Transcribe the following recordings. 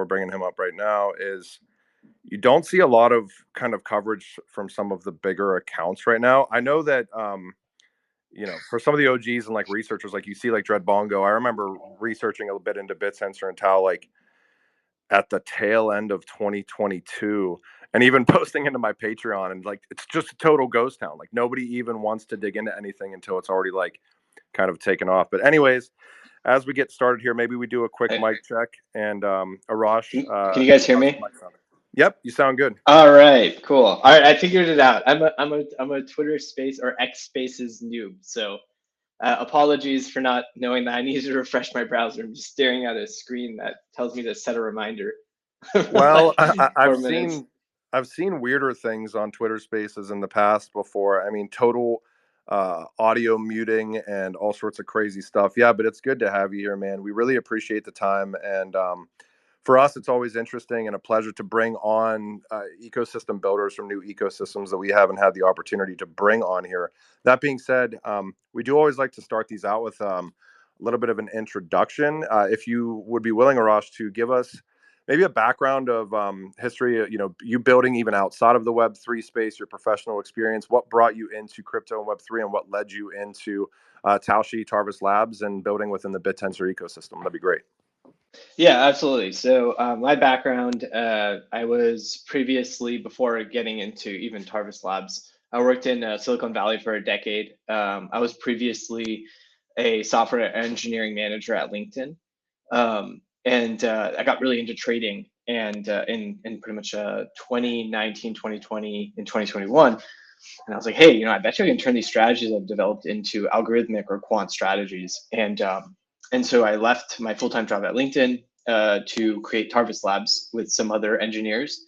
we're bringing him up right now, is you don't see a lot of kind of coverage from some of the bigger accounts right now. I know that for some of the OGs and like researchers, like you see like Dread Bongo. I remember researching a bit into Bitensor and Taly like at the tail end of 2022, and even posting into my Patreon, and like it's just a total ghost town. Like nobody even wants to dig into anything until it's already like kind of taken off. But anyways, as we get started here, maybe we do a quick mic check. And Arrash, can you guys hear me? Yep, you sound good. All right, cool. All right, I figured it out. I'm a Twitter Space or X Spaces noob, so apologies for not knowing that. I needed to refresh my browser. I'm just staring at a screen that tells me to set a reminder. Well, like I've seen weirder things on Twitter Spaces in the past before. I mean, total audio muting and all sorts of crazy stuff. Yeah, but it's good to have you here, man. We really appreciate the time, and for us, it's always interesting and a pleasure to bring on ecosystem builders from new ecosystems that we haven't had the opportunity to bring on here. That being said, we do always like to start these out with a little bit of an introduction. If you would be willing, Arash, to give us maybe a background of history, you building even outside of the Web3 space, your professional experience, what brought you into crypto and Web3, and what led you into Taoshi, Tarvis Labs, and building within the Bittensor ecosystem. That'd be great. Yeah, absolutely. So my background, I was previously, before getting into even Tarvis Labs, I worked in Silicon Valley for a decade. I was previously a software engineering manager at LinkedIn. And I got really into trading, and in pretty much 2019, 2020, and 2021. And I was like, hey, I bet you I can turn these strategies I've developed into algorithmic or quant strategies. And so I left my full-time job at LinkedIn to create Tarvis Labs with some other engineers.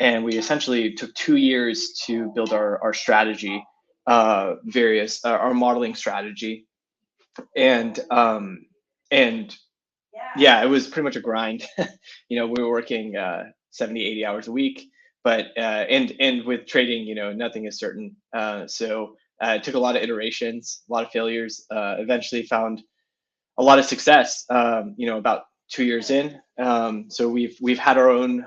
And we essentially took 2 years to build our strategy, our modeling strategy. And yeah, it was pretty much a grind. We were working 70, 80 hours a week, but and with trading, nothing is certain. So it took a lot of iterations, a lot of failures. Eventually found a lot of success. About 2 years in. So we've had our own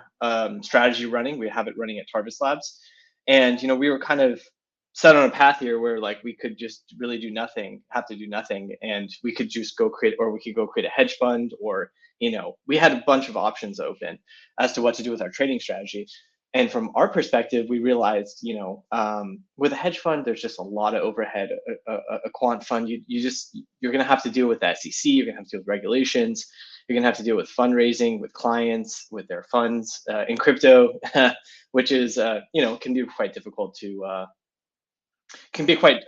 strategy running. We have it running at Tarvis Labs, and we were kind of set on a path here where like we could just really do nothing, have to do nothing, and we could just go create, or we could go create a hedge fund, or we had a bunch of options open as to what to do with our trading strategy. And from our perspective, we realized, with a hedge fund, there's just a lot of overhead. A quant fund, you're going to have to deal with the SEC. You're going to have to deal with regulations. You're going to have to deal with fundraising, with clients, with their funds in crypto, which is, can be quite difficult to, can be quite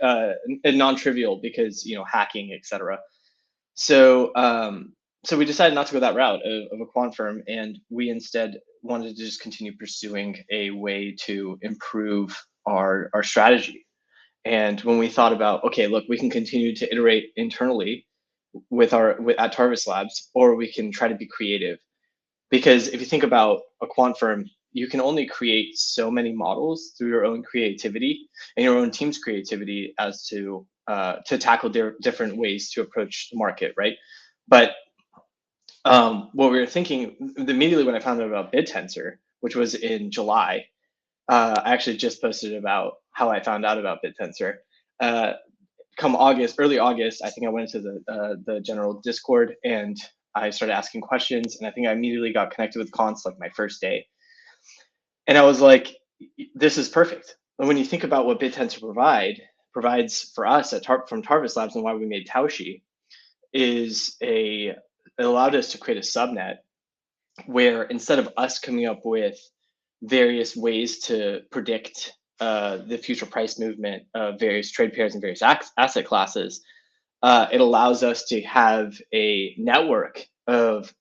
non-trivial because, hacking, etc. So, so we decided not to go that route of a quant firm, and we instead wanted to just continue pursuing a way to improve our strategy. And when we thought about, okay, look, we can continue to iterate internally at Tarvis Labs, or we can try to be creative. Because if you think about a quant firm, you can only create so many models through your own creativity and your own team's creativity as to tackle different ways to approach the market, right? But what we were thinking immediately when I found out about Bittensor, which was in July, I actually just posted about how I found out about Bittensor. Come August, early August, I think I went into the general Discord and I started asking questions, and I think I immediately got connected with Cons like my first day. And I was like, this is perfect. And when you think about what Bittensor provides for us from Tarvis Labs, and why we made Taoshi, it allowed us to create a subnet where instead of us coming up with various ways to predict the future price movement of various trade pairs and various asset classes, it allows us to have a network of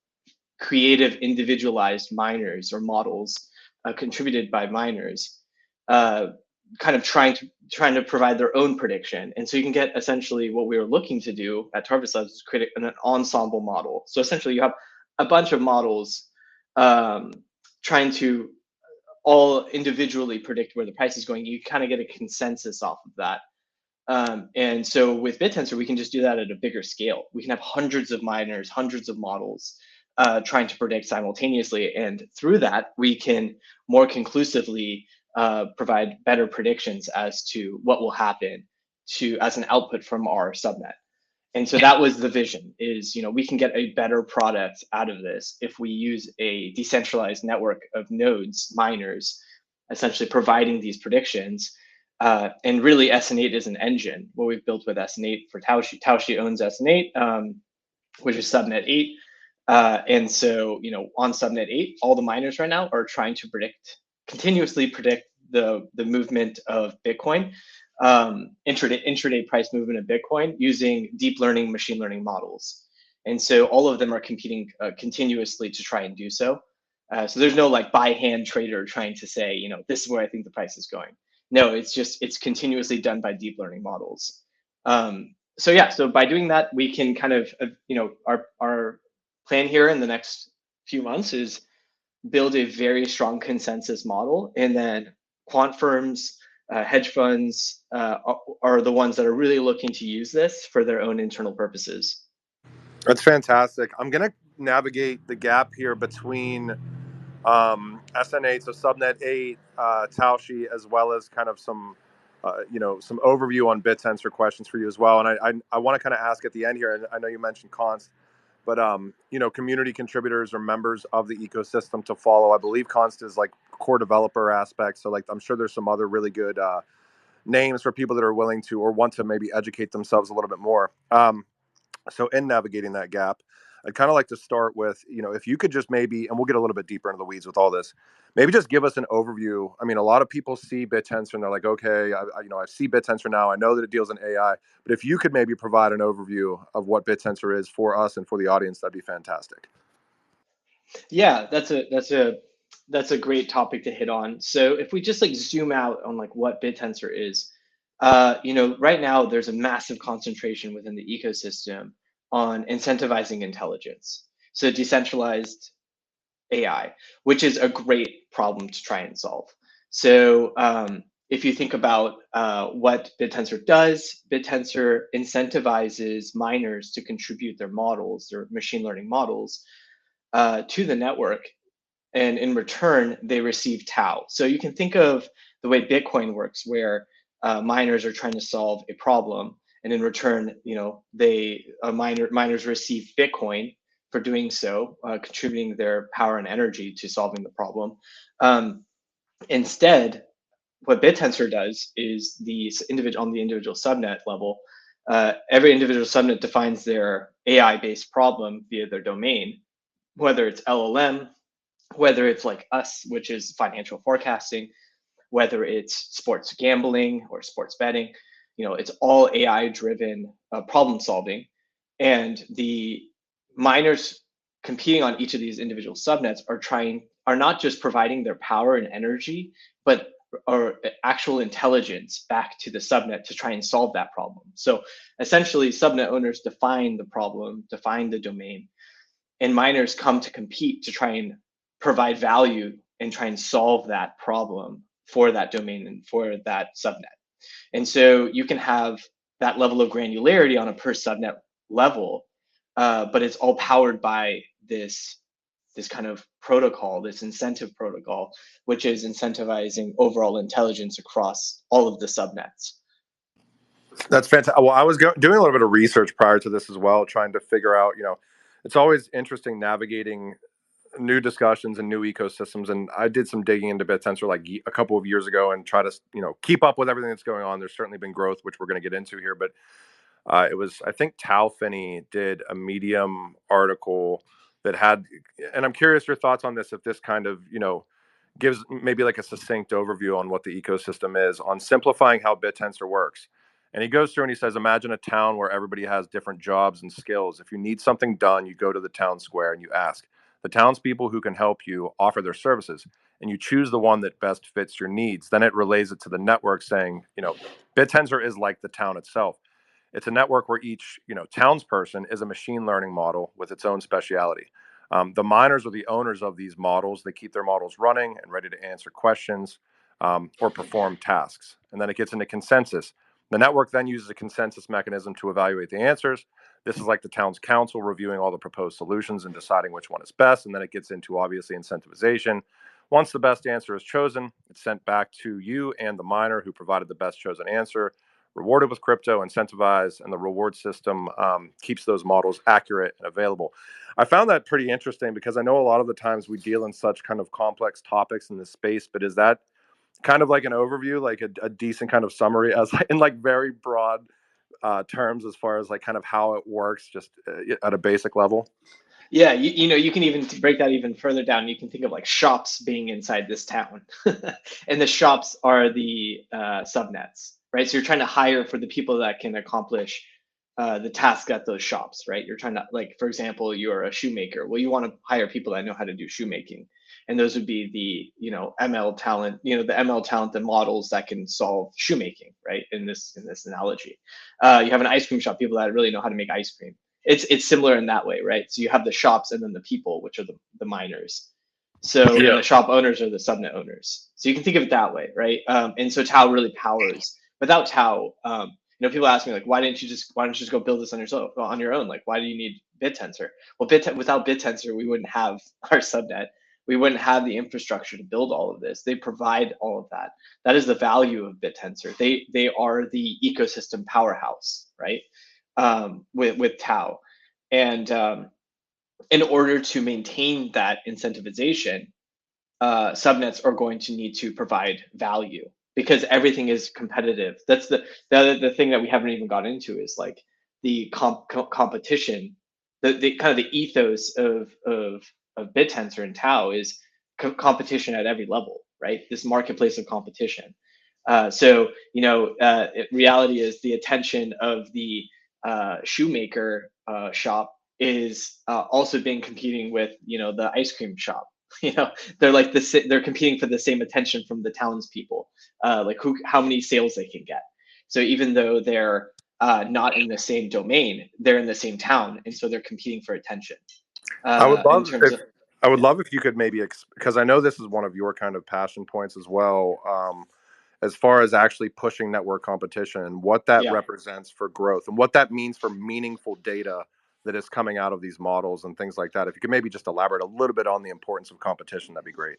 creative individualized miners or models contributed by miners, kind of trying to provide their own prediction. And so you can get essentially what we were looking to do at Tarvis Labs is create an ensemble model. So essentially you have a bunch of models trying to all individually predict where the price is going. You kind of get a consensus off of that. And so with Bittensor, we can just do that at a bigger scale. We can have hundreds of miners, hundreds of models trying to predict simultaneously. And through that, we can more conclusively provide better predictions as to what will happen to as an output from our subnet. And so that was the vision is, we can get a better product out of this if we use a decentralized network of nodes, miners, essentially providing these predictions. And really SN8 is an engine, what we've built with SN8 for Taoshi. Taoshi owns SN8, which is subnet 8. And so, on subnet 8, all the miners right now are trying to continuously predict the movement of Bitcoin, intraday price movement of Bitcoin using deep learning machine learning models. And so all of them are competing continuously to try and do so. So there's no like by hand trader trying to say, this is where I think the price is going. No, it's continuously done by deep learning models. So yeah, so by doing that, we can kind of, our plan here in the next few months is build a very strong consensus model, and then quant firms, hedge funds are the ones that are really looking to use this for their own internal purposes. That's fantastic. I'm going to navigate the gap here between SN8, so subnet 8, Taoshi, as well as kind of some, some overview on Bitensor questions for you as well. And I want to kind of ask at the end here, and I know you mentioned Const, but, community contributors or members of the ecosystem to follow. I believe Const is like core developer aspect. So like, I'm sure there's some other really good names for people that are willing to or want to maybe educate themselves a little bit more. So in navigating that gap, I'd kind of like to start with, if you could just maybe, and we'll get a little bit deeper into the weeds with all this, maybe just give us an overview. I mean, a lot of people see Bittensor and they're like, okay, I see Bittensor now. I know that it deals in AI, but if you could maybe provide an overview of what Bittensor is for us and for the audience, that'd be fantastic. Yeah, that's a great topic to hit on. So if we just like zoom out on like what Bittensor is, right now there's a massive concentration within the ecosystem on incentivizing intelligence. So decentralized AI, which is a great problem to try and solve. So if you think about what Bittensor does, Bittensor incentivizes miners to contribute their models, their machine learning models, to the network, and in return they receive tau. So you can think of the way Bitcoin works, where miners are trying to solve a problem, and in return, miners receive Bitcoin for doing so, contributing their power and energy to solving the problem. Instead, what Bittensor does is on the individual subnet level, every individual subnet defines their AI-based problem via their domain, whether it's LLM, whether it's like us, which is financial forecasting, whether it's sports gambling or sports betting. It's all AI driven problem solving. And the miners competing on each of these individual subnets are not just providing their power and energy, but are actual intelligence back to the subnet to try and solve that problem. So essentially, subnet owners define the problem, define the domain, and miners come to compete to try and provide value and try and solve that problem for that domain and for that subnet. And so you can have that level of granularity on a per subnet level, but it's all powered by this kind of protocol, this incentive protocol, which is incentivizing overall intelligence across all of the subnets. That's fantastic. Well, I was doing a little bit of research prior to this as well, trying to figure out, it's always interesting navigating new discussions and new ecosystems. And I did some digging into Bittensor like a couple of years ago and try to, keep up with everything that's going on. There's certainly been growth, which we're going to get into here, but it was, I think Talfini did a Medium article that had, and I'm curious your thoughts on this, if this kind of, gives maybe like a succinct overview on what the ecosystem is, on simplifying how Bittensor works. And he goes through and he says, imagine a town where everybody has different jobs and skills. If you need something done, you go to the town square and you ask. The townspeople who can help you offer their services, and you choose the one that best fits your needs. Then it relays it to the network saying, Bittensor is like the town itself. It's a network where each, townsperson is a machine learning model with its own speciality. The miners are the owners of these models. They keep their models running and ready to answer questions or perform tasks. And then it gets into consensus. The network then uses a consensus mechanism to evaluate the answers. This is like the town's council reviewing all the proposed solutions and deciding which one is best. And then it gets into obviously incentivization. Once the best answer is chosen, it's sent back to you and the miner who provided the best chosen answer, rewarded with crypto, incentivized, and the reward system keeps those models accurate and available. I found that pretty interesting because I know a lot of the times we deal in such kind of complex topics in this space, but is that kind of like an overview, like a decent kind of summary as in like very broad terms as far as like kind of how it works just at a basic level? Yeah, you know, you can even break that even further down. You can think of like shops being inside this town, and the shops are the subnets, right? So you're trying to hire for the people that can accomplish the task at those shops, right? You're trying to, like, for example, you're a shoemaker. Well, you want to hire people that know how to do shoemaking, and those would be the, you know, ML talent, you know, the ML talent, the models that can solve shoemaking, right? In this analogy, you have an ice cream shop, people that really know how to make ice cream. It's similar in that way, right? So you have the shops and then the people, which are the miners. So, and Yeah. the shop owners are the subnet owners. So you can think of it that way, right? And so Tau really powers. Without Tau, you know, people ask me like, why don't you just go build this on your own? Like, why do you need Bittensor? Well, without Bittensor, we wouldn't have our subnet. We wouldn't have the infrastructure to build all of this. They provide all of that. That is the value of Bittensor. They are the ecosystem powerhouse, right? With Tau. And in order to maintain that incentivization, subnets are going to need to provide value because everything is competitive. That's the thing that we haven't even got into is like the competition, the kind of the ethos of Bittensor and Tau is competition at every level, right? This marketplace of competition. So, you know, reality is the attention of the shoemaker shop is also being competing with, you know, the ice cream shop. You know, they're like they're competing for the same attention from the townspeople, like how many sales they can get. So even though they're not in the same domain, they're in the same town, and so they're competing for attention. I would In love terms if of, I would yeah, love if you could maybe because I know this is one of your kind of passion points as well. As far as actually pushing network competition and what that yeah. represents for growth and what that means for meaningful data that is coming out of these models and things like that. If you could maybe just elaborate a little bit on the importance of competition, that'd be great.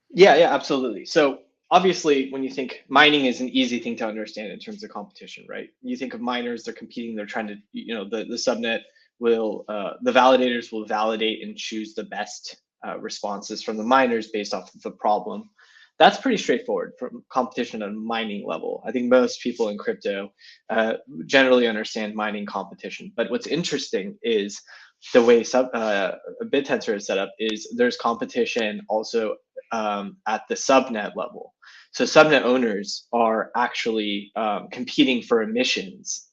Yeah, yeah, absolutely. So obviously, when you think mining is an easy thing to understand in terms of competition, right? You think of miners, they're competing, they're trying to, you know, the subnet will, the validators will validate and choose the best responses from the miners based off of the problem. That's pretty straightforward from competition on a mining level. I think most people in crypto generally understand mining competition. But what's interesting is the way Bittensor is set up is there's competition also at the subnet level. So subnet owners are actually competing for emissions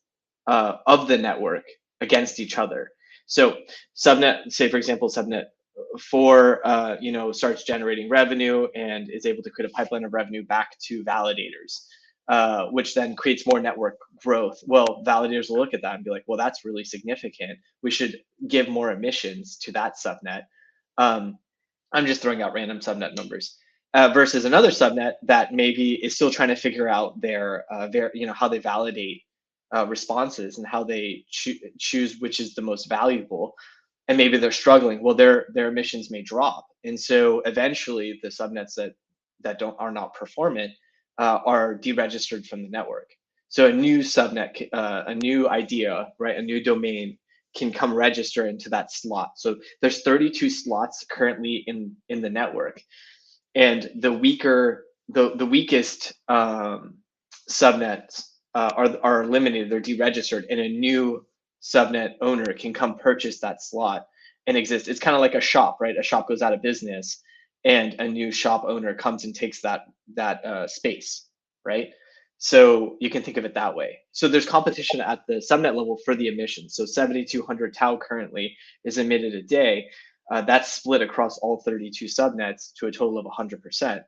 of the network against each other. So subnet, say for example, subnet 4, you know, starts generating revenue and is able to create a pipeline of revenue back to validators, which then creates more network growth. Well, validators will look at that and be like, well, that's really significant. We should give more emissions to that subnet. Um, I'm just throwing out random subnet numbers. Versus another subnet that maybe is still trying to figure out their you know, how they validate responses and how they choose which is the most valuable, and maybe they're struggling. Well, their emissions may drop, and so eventually the subnets that don't are not performant are deregistered from the network. So a new subnet, a new idea, right, a new domain can come register into that slot. So there's 32 slots currently in the network, and the weakest subnets are eliminated. They're deregistered, and a new subnet owner can come purchase that slot and exist. It's kind of like a shop, right? A shop goes out of business, and a new shop owner comes and takes that space, right? So you can think of it that way. So there's competition at the subnet level for the emissions. So 7,200 tau currently is emitted a day. That's split across all 32 subnets to a total of 100%.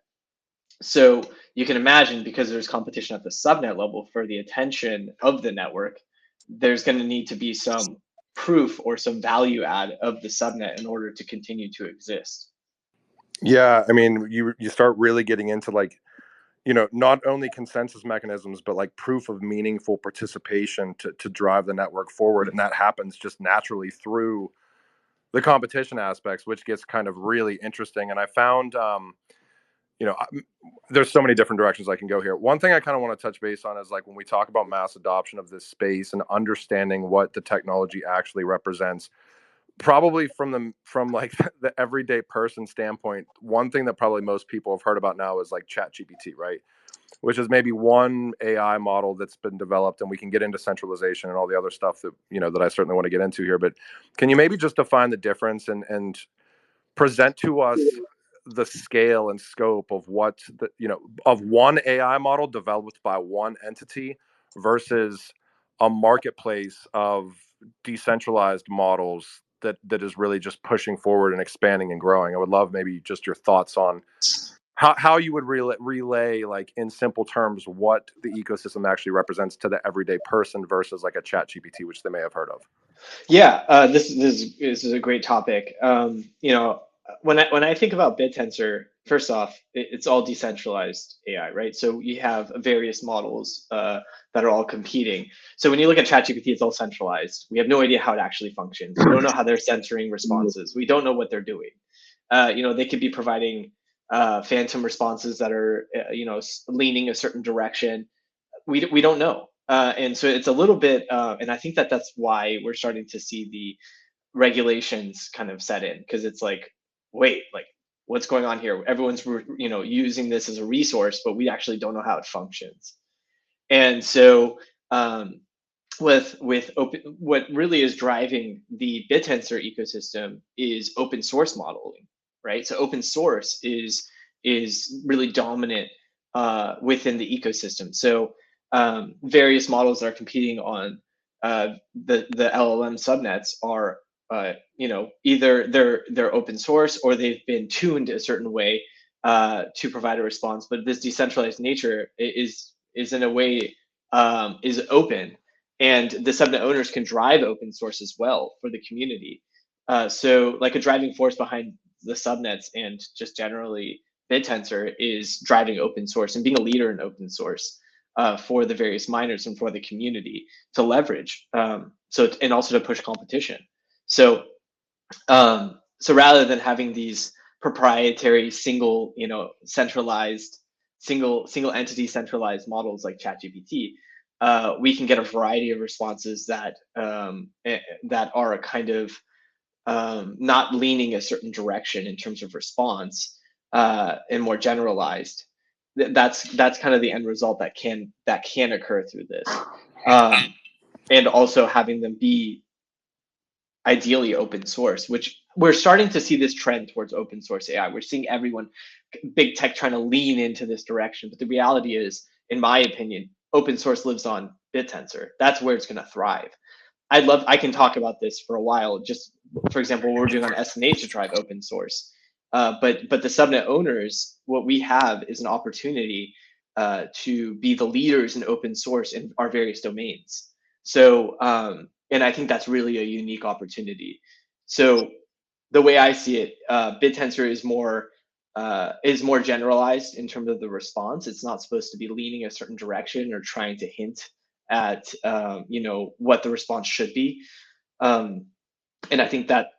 So you can imagine, because there's competition at the subnet level for the attention of the network, there's going to need to be some proof or some value add of the subnet in order to continue to exist. Yeah, I mean, you start really getting into like not only consensus mechanisms, but like proof of meaningful participation to drive the network forward. And that happens just naturally through the competition aspects, which gets kind of really interesting. And I found, there's so many different directions I can go here. One thing I kind of want to touch base on is like when we talk about mass adoption of this space and understanding what the technology actually represents, probably from like the everyday person standpoint, one thing that probably most people have heard about now is like chat gpt, right? Which is maybe one AI model that's been developed, and we can get into centralization and all the other stuff that that I certainly want to get into here. But can you maybe just define the difference and present to us the scale and scope of what of one AI model developed by one entity versus a marketplace of decentralized models that is really just pushing forward and expanding and growing? I would love maybe just your thoughts on how you would relay like in simple terms what the ecosystem actually represents to the everyday person versus like a chat gpt, which they may have heard of. Yeah, this is a great topic. When I think about Bittensor, first off, it's all decentralized AI, right? So you have various models that are all competing. So when you look at ChatGPT, it's all centralized. We have no idea how it actually functions. We don't know how they're censoring responses. We don't know what they're doing. They could be providing phantom responses that are, leaning a certain direction. We don't know. And so it's a little bit, and I think that's why we're starting to see the regulations kind of set in, because it's like, wait, like what's going on here? Everyone's using this as a resource, but we actually don't know how it functions. And so with open, what really is driving the Bittensor ecosystem is open source modeling, right? So open source is really dominant within the ecosystem. So various models that are competing on the LLM subnets are either they're open source or they've been tuned a certain way to provide a response. But this decentralized nature is in a way is open, and the subnet owners can drive open source as well for the community. So like a driving force behind the subnets and just generally Bittensor is driving open source and being a leader in open source for the various miners and for the community to leverage. And also to push competition. So so rather than having these proprietary centralized single entity centralized models like ChatGPT, we can get a variety of responses that are kind of not leaning a certain direction in terms of response, and more generalized. That's kind of the end result that can occur through this, and also having them be ideally open source, which we're starting to see this trend towards open source AI. We're seeing everyone, big tech, trying to lean into this direction. But the reality is, in my opinion, open source lives on Bittensor. That's where it's going to thrive. I can talk about this for a while. Just for example, what we're doing on SNH to drive open source. But the subnet owners, what we have is an opportunity to be the leaders in open source in our various domains. So and I think that's really a unique opportunity. So the way I see it, Bittensor is more generalized in terms of the response. It's not supposed to be leaning a certain direction or trying to hint at what the response should be. And I think that,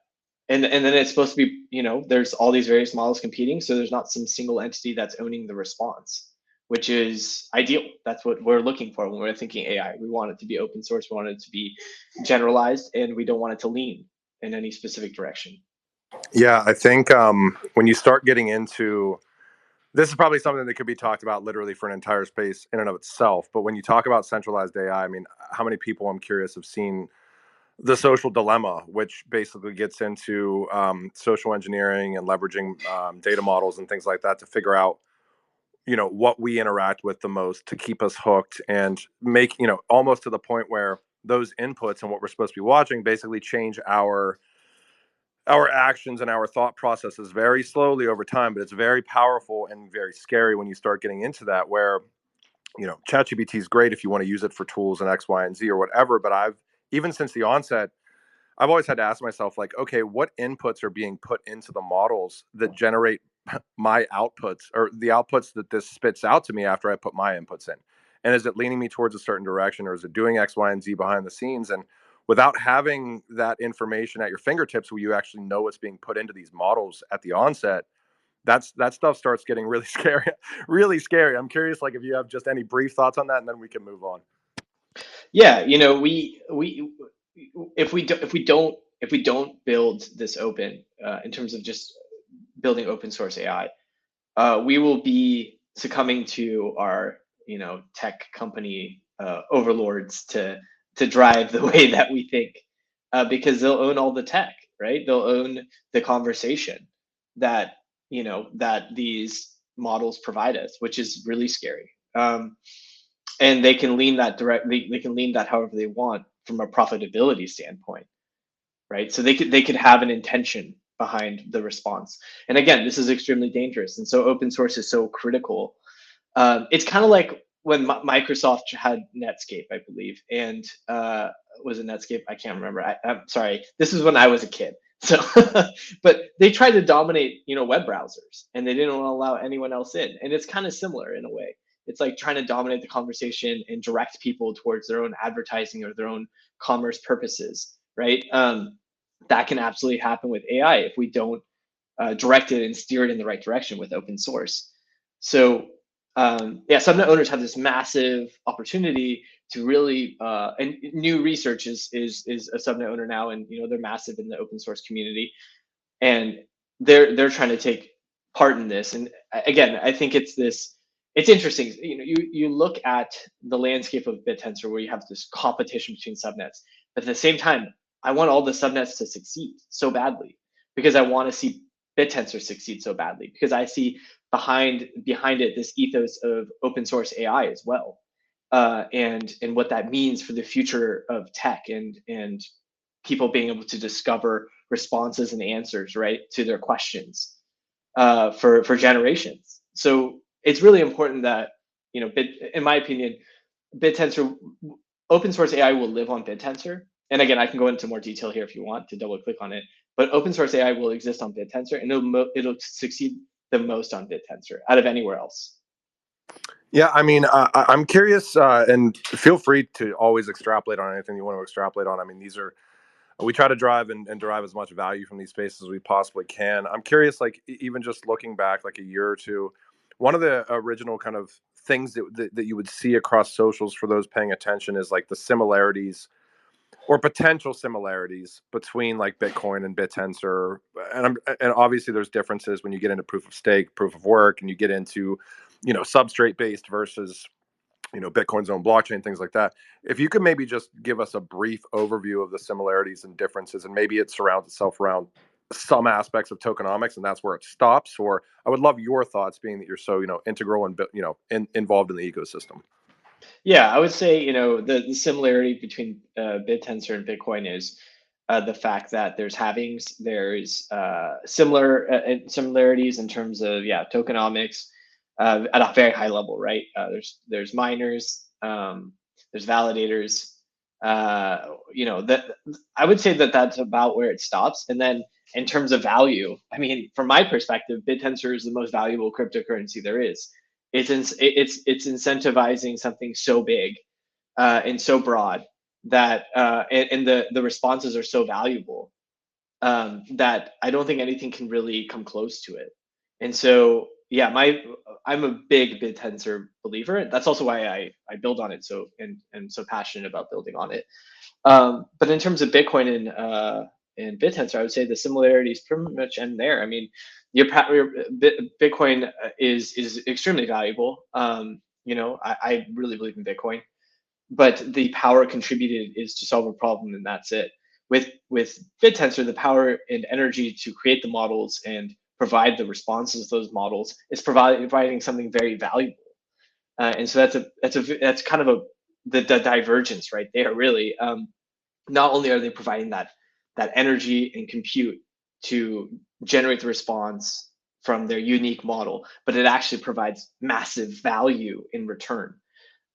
and then it's supposed to be, there's all these various models competing, so there's not some single entity that's owning the response, which is ideal. That's what we're looking for when we're thinking AI. We want it to be open source, we want it to be generalized, and we don't want it to lean in any specific direction. Yeah, I think when you start getting into this is probably something that could be talked about literally for an entire space in and of itself. But when you talk about centralized AI, I mean, how many people, I'm curious, have seen the social dilemma, which basically gets into social engineering and leveraging data models and things like that to figure out, what we interact with the most to keep us hooked and make, almost to the point where those inputs and what we're supposed to be watching basically change our actions and our thought processes very slowly over time. But it's very powerful and very scary when you start getting into that, where ChatGPT is great if you want to use it for tools and X, Y, and Z or whatever. But even since the onset, I've always had to ask myself, like, okay, what inputs are being put into the models that generate my outputs or the outputs that this spits out to me after I put my inputs in. And is it leaning me towards a certain direction, or is it doing X, Y, and Z behind the scenes? And without having that information at your fingertips, where you actually know what's being put into these models at the onset, that stuff starts getting really scary, really scary. I'm curious, like if you have just any brief thoughts on that, and then we can move on. Yeah, we if we don't build this open in terms of just building open source AI, we will be succumbing to our tech company overlords to drive the way that we think, because they'll own all the tech, right? They'll own the conversation that that these models provide us, which is really scary. And they can lean that they can lean that however they want from a profitability standpoint, right? So they could have an intention behind the response. And again, this is extremely dangerous. And so open source is so critical. It's kind of like when Microsoft had Netscape, I believe, and was it Netscape? I can't remember. I'm sorry. This is when I was a kid. So, but they tried to dominate, web browsers, and they didn't want to allow anyone else in. And it's kind of similar in a way. It's like trying to dominate the conversation and direct people towards their own advertising or their own commerce purposes, right? That can absolutely happen with AI if we don't direct it and steer it in the right direction with open source. So yeah, subnet owners have this massive opportunity to really and new research is a subnet owner now, and they're massive in the open source community, and they're trying to take part in this. And again, I think it's interesting. You look at the landscape of Bittensor where you have this competition between subnets, but at the same time, I want all the subnets to succeed so badly because I want to see Bittensor succeed so badly because I see behind it this ethos of open source AI as well, and what that means for the future of tech and people being able to discover responses and answers right to their questions for generations. So it's really important that in my opinion, Bittensor open source AI will live on Bittensor. And again, I can go into more detail here if you want to double click on it. But open source AI will exist on Bittensor, and it'll succeed the most on Bittensor out of anywhere else. Yeah, I mean, I'm curious, and feel free to always extrapolate on anything you want to extrapolate on. I mean, these are we try to drive and derive as much value from these spaces as we possibly can. I'm curious, like even just looking back like a year or two, one of the original kind of things that you would see across socials for those paying attention is like the similarities or potential similarities between like Bitcoin and Bittensor. And obviously there's differences when you get into proof of stake, proof of work, and you get into, substrate based versus, Bitcoin's own blockchain, things like that. If you could maybe just give us a brief overview of the similarities and differences, and maybe it surrounds itself around some aspects of tokenomics, and that's where it stops. Or I would love your thoughts, being that you're so integral and involved in the ecosystem. Yeah, I would say, the similarity between Bittensor and Bitcoin is the fact that there's halvings, there's similarities in terms of, yeah, tokenomics at a very high level, right? There's miners, there's validators. That I would say that that's about where it stops. And then in terms of value, I mean, from my perspective, Bittensor is the most valuable cryptocurrency there is. It's incentivizing something so big and so broad that and the responses are so valuable that I don't think anything can really come close to it. And so yeah, I'm a big Bittensor believer. That's also why I build on it and so passionate about building on it. But in terms of Bitcoin and Bittensor, I would say the similarities pretty much end there. I mean, your Bitcoin is extremely valuable. I really believe in Bitcoin, but the power contributed is to solve a problem, and that's it. With Bittensor, the power and energy to create the models and provide the responses to those models is providing something very valuable. And so that's kind of the divergence right there, really. Not only are they providing that energy and compute to generate the response from their unique model, but it actually provides massive value in return.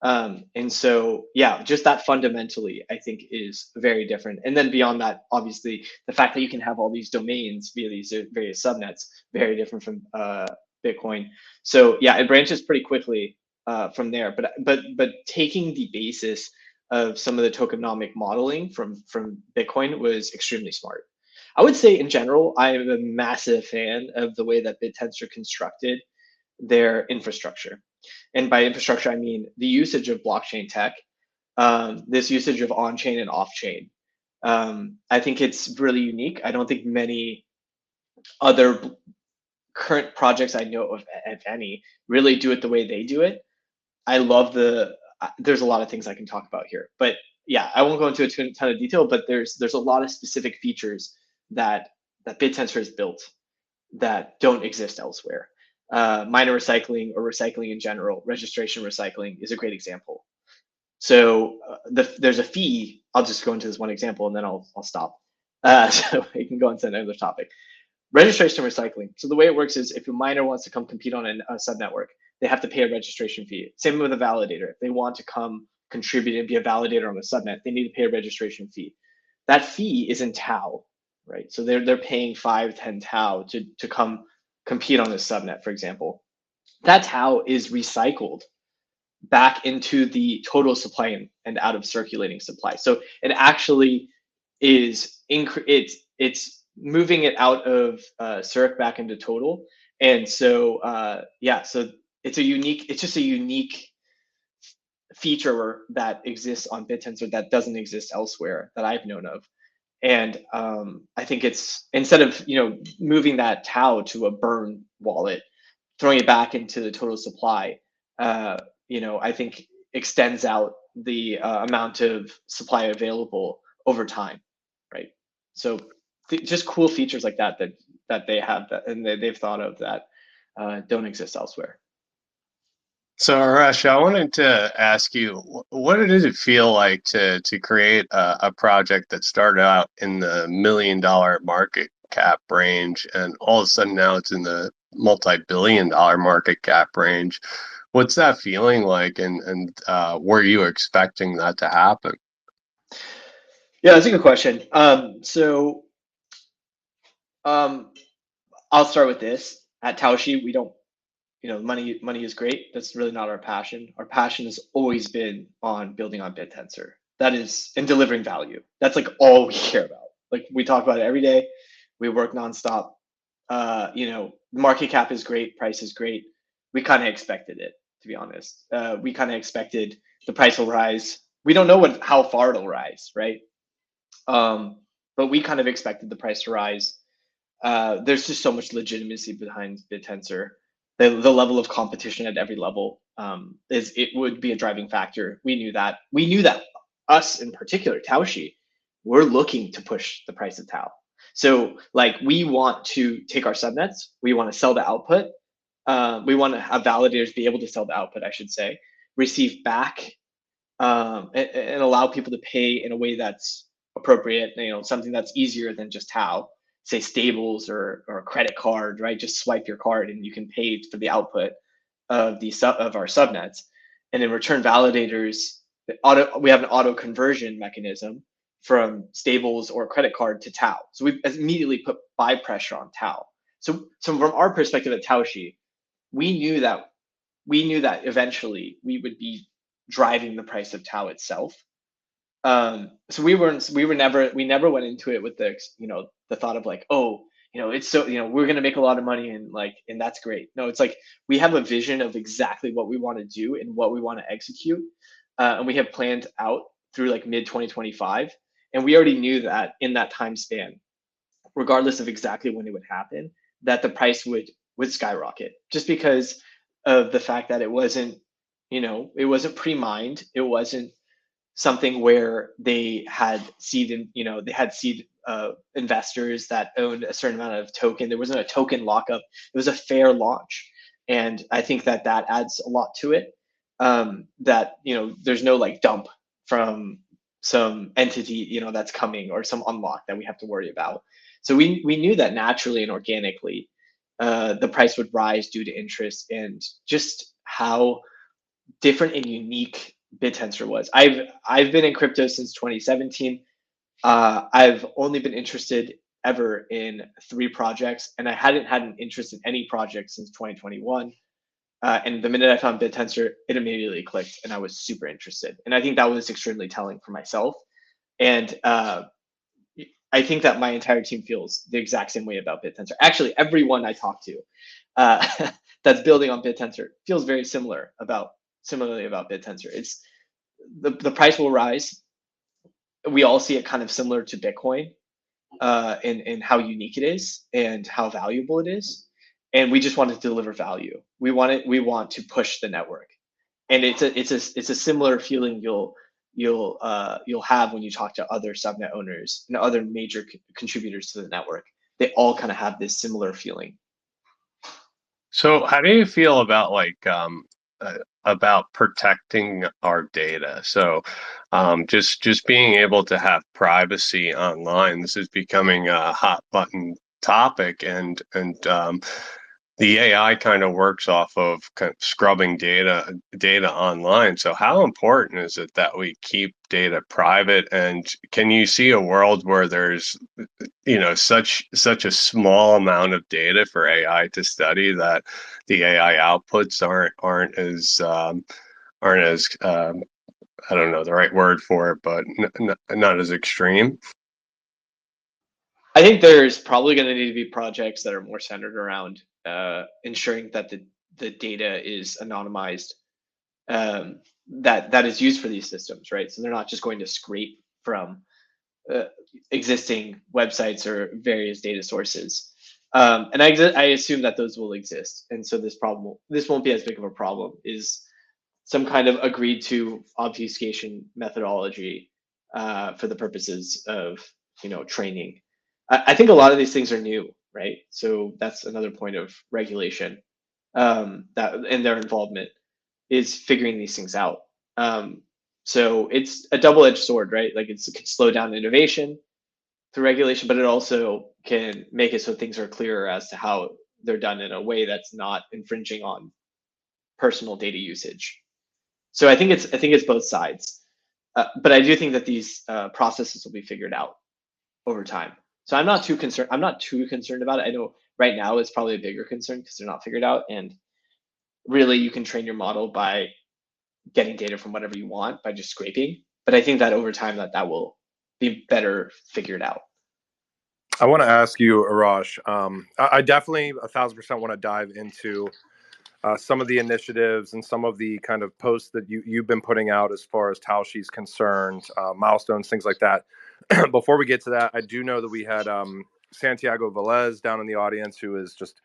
And so, yeah, just that fundamentally, I think, is very different. And then beyond that, obviously, the fact that you can have all these domains via these various subnets, very different from Bitcoin. So yeah, it branches pretty quickly from there. But taking the basis of some of the tokenomic modeling from Bitcoin was extremely smart. I would say in general, I am a massive fan of the way that Bittensor constructed their infrastructure. And by infrastructure, I mean the usage of blockchain tech, this usage of on-chain and off-chain. I think it's really unique. I don't think many other current projects I know of, if any, really do it the way they do it. I love there's a lot of things I can talk about here, but yeah, I won't go into a ton of detail, but there's a lot of specific features that Bittensor has built that don't exist elsewhere. Minor recycling or recycling in general, registration recycling is a great example. So there's a fee. I'll just go into this one example and then I'll stop. So we can go into another topic. Registration recycling. So the way it works is if a miner wants to come compete on a subnetwork, they have to pay a registration fee. Same with a validator. If they want to come contribute and be a validator on the subnet, they need to pay a registration fee. That fee is in Tau, right? So they're paying 5, 10 Tau to come compete on this subnet, for example. That Tau is recycled back into the total supply and out of circulating supply. So it actually is it's moving it out of circ back into total. And so yeah, so it's just a unique feature that exists on Bittensor that doesn't exist elsewhere that I've known of. And I think it's instead of moving that Tau to a burn wallet, throwing it back into the total supply, I think extends out the amount of supply available over time, right? So just cool features like that they have and they've thought of that don't exist elsewhere. So, Arrash, I wanted to ask you, what did it feel like to create a project that started out in the $1 million market cap range, and all of a sudden now it's in the multi-billion-dollar market cap range? What's that feeling like, and were you expecting that to happen? Yeah, that's a good question. I'll start with this. At Taoshi, we don't, money is great. That's really not our passion. Our passion has always been on building on Bittensor. That is, and delivering value. That's like all we care about. Like we talk about it every day. We work nonstop. Market cap is great. Price is great. We kind of expected it, to be honest. We kind of expected the price will rise. We don't know how far it'll rise, right? But we kind of expected the price to rise. There's just so much legitimacy behind Bittensor. The level of competition at every level it would be a driving factor. We knew that. We knew that us in particular, Taoshi, we're looking to push the price of Tau. So like we want to take our subnets, we want to sell the output. We want to have validators be able to sell the output, I should say, receive back, and allow people to pay in a way that's appropriate, something that's easier than just Tau, say stables or a credit card, right? Just swipe your card and you can pay for the output of our subnets. And in return, validators, we have an auto conversion mechanism from stables or credit card to Tau. So we immediately put buy pressure on Tau. So from our perspective at Taoshi, we knew that eventually we would be driving the price of Tau itself. So we never went into it with the thought of like, oh, it's so, we're going to make a lot of money and that's great. No, it's like we have a vision of exactly what we want to do and what we want to execute. And we have planned out through like mid 2025. And we already knew that in that time span, regardless of exactly when it would happen, that the price would skyrocket just because of the fact that it wasn't pre-mined. It wasn't something where they had seed investors that owned a certain amount of token. There wasn't a token lockup. It was a fair launch, and I think that adds a lot to it. That there's no like dump from some entity that's coming or some unlock that we have to worry about. So we knew that naturally and organically, the price would rise due to interest and just how different and unique Bittensor was. I've been in crypto since 2017. I've only been interested ever in 3 projects, and I hadn't had an interest in any project since 2021. And the minute I found Bittensor, it immediately clicked, and I was super interested. And I think that was extremely telling for myself. And I think that my entire team feels the exact same way about Bittensor. Actually, everyone I talk to uh, that's building on Bittensor feels very similarly about Bittensor. It's the price will rise. We all see it kind of similar to Bitcoin in how unique it is and how valuable it is. And we just want to deliver value. We want to push the network. And it's a similar feeling you'll have when you talk to other subnet owners and other major contributors to the network. They all kind of have this similar feeling. So how do you feel about protecting our data? So just being able to have privacy online. This is becoming a hot button topic, and the AI kind of works off of kind of scrubbing data online. So how important is it that we keep data private? And can you see a world where there's such a small amount of data for AI to study that the AI outputs aren't as I don't know the right word for it, but not as extreme? I think there's probably going to need to be projects that are more centered around ensuring that the data is anonymized, that is used for these systems, right? So they're not just going to scrape from uh, existing websites or various data sources. And I assume that those will exist, and so this won't be as big of a problem. Is some kind of agreed to obfuscation methodology for the purposes of training. I think a lot of these things are new, right? So that's another point of regulation that and their involvement is figuring these things out. So it's a double-edged sword, right? Like it can slow down innovation through regulation, but it also can make it so things are clearer as to how they're done in a way that's not infringing on personal data usage. So I think it's both sides, but I do think that these processes will be figured out over time. So I'm not too concerned. I'm not too concerned about it. I know right now it's probably a bigger concern because they're not figured out, and really you can train your model by getting data from whatever you want by just scraping. But I think that over time that will be better figured out. I want to ask you, Arash. I definitely 1,000% want to dive into some of the initiatives and some of the kind of posts that you've been putting out as far as Taoshi's concerned, milestones, things like that. Before we get to that, I do know that we had Santiago Velez down in the audience, who is just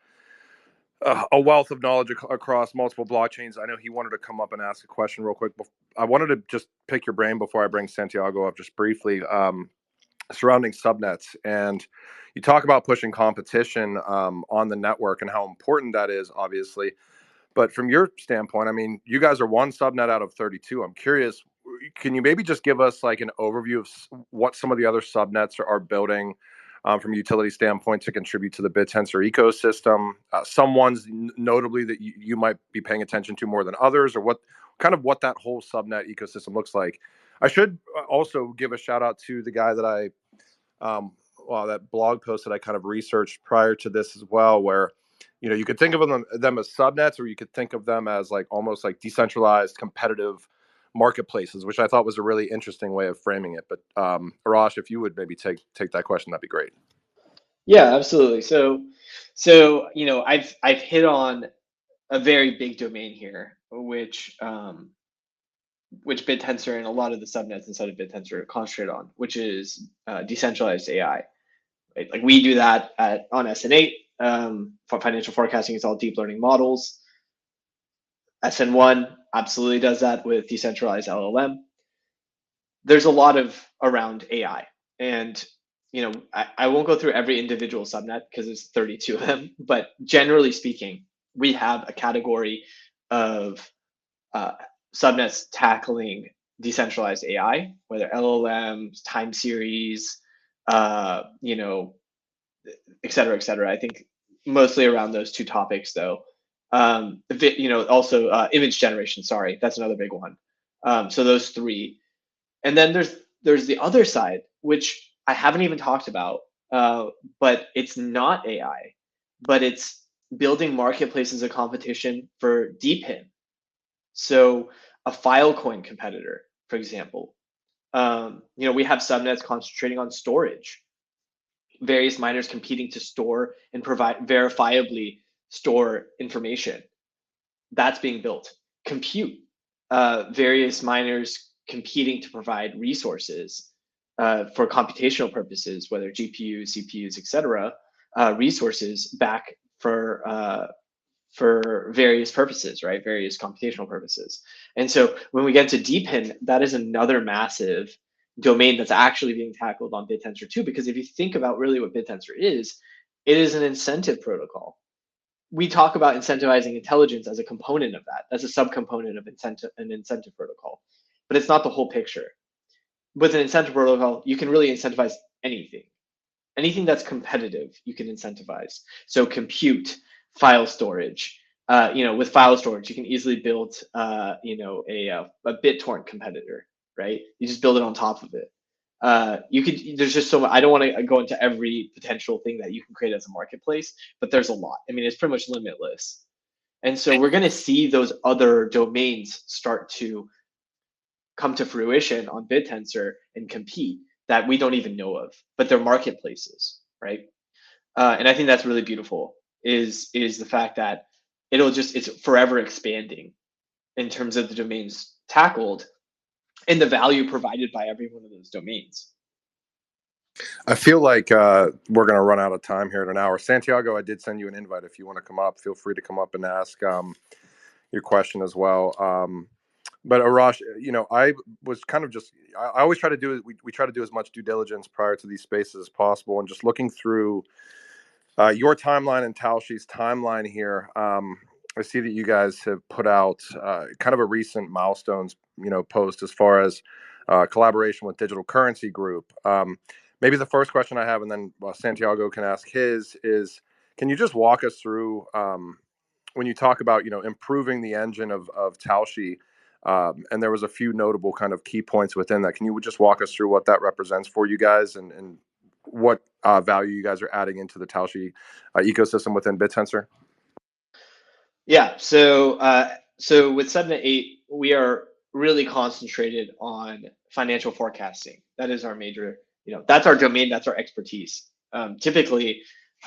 a wealth of knowledge across multiple blockchains. I know he wanted to come up and ask a question real quick. I wanted to just pick your brain before I bring Santiago up just briefly, surrounding subnets. And you talk about pushing competition on the network and how important that is, obviously. But from your standpoint, I mean, you guys are one subnet out of 32. I'm curious, can you maybe just give us like an overview of what some of the other subnets are building from a utility standpoint to contribute to the Bitensor ecosystem? Some ones notably that you might be paying attention to more than others, or what that whole subnet ecosystem looks like. I should also give a shout out to the guy that that blog post that I kind of researched prior to this as well, where you could think of them as subnets, or you could think of them as like almost like decentralized competitive marketplaces, which I thought was a really interesting way of framing it. But Arash, if you would maybe take that question, that'd be great. Yeah, absolutely. So I've hit on a very big domain here, which Bittensor and a lot of the subnets inside of Bittensor concentrate on, which is decentralized AI. Right? Like we do that on SN8 for financial forecasting. It's all deep learning models. SN1 absolutely does that with decentralized LLM. There's a lot of around AI, and I won't go through every individual subnet because there's 32 of them. But generally speaking, we have a category of subnets tackling decentralized AI, whether LLMs, time series, et cetera, et cetera. I think mostly around those 2 topics, though. Also image generation. Sorry, that's another big one. So those three, and then there's the other side, which I haven't even talked about, but it's not AI, but it's building marketplaces of competition for DPIN. So a Filecoin competitor, for example. We have subnets concentrating on storage, various miners competing to store and provide verifiably store information. That's being built. Compute, various miners competing to provide resources for computational purposes, whether GPUs, CPUs, etc., resources back for various purposes, right? Various computational purposes. And so when we get to DPIN, that is another massive domain that's actually being tackled on Bittensor too, because if you think about really what Bittensor is, it is an incentive protocol. We talk about incentivizing intelligence as a component of that. That's a subcomponent of an incentive protocol, but it's not the whole picture. With an incentive protocol, you can really incentivize anything. Anything that's competitive, you can incentivize. So compute, file storage. With file storage, you can easily build, a BitTorrent competitor, right? You just build it on top of it. There's just so much. I don't want to go into every potential thing that you can create as a marketplace, but there's a lot. I mean, it's pretty much limitless. And so we're going to see those other domains start to come to fruition on Bittensor and compete that we don't even know of, but they're marketplaces, right? And I think that's really beautiful. Is the fact that it's forever expanding in terms of the domains tackled and the value provided by every one of those domains. I feel like we're going to run out of time here in an hour. Santiago, I did send you an invite. If you want to come up, feel free to come up and ask your question as well. But Arrash, I was kind of I always try to do, we try to do as much due diligence prior to these spaces as possible. And just looking through your timeline and Taoshi's timeline here, I see that you guys have put out kind of a recent milestones, post as far as collaboration with Digital Currency Group. Maybe the first question I have, and then Santiago can ask his, is can you just walk us through when you talk about improving the engine of Taoshi, and there was a few notable kind of key points within that. Can you just walk us through what that represents for you guys and what value you guys are adding into the Taoshi ecosystem within Bittensor? Yeah. So with Subnet 8, we are really concentrated on financial forecasting. That is our major, that's our domain, that's our expertise. Typically,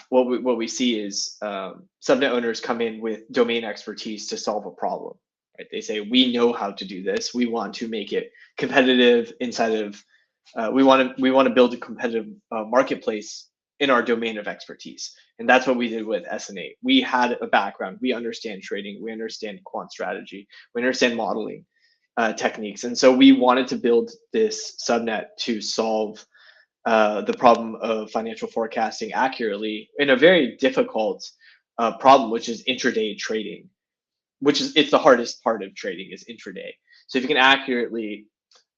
what we see is subnet owners come in with domain expertise to solve a problem. Right? They say, we know how to do this. We want to make it competitive inside of. We want to build a competitive marketplace in our domain of expertise, and that's what we did with SN8. We had a background. We understand trading. We understand quant strategy. We understand modeling techniques, and so we wanted to build this subnet to solve the problem of financial forecasting accurately in a very difficult problem, which is intraday trading, it's the hardest part of trading is intraday. So if you can accurately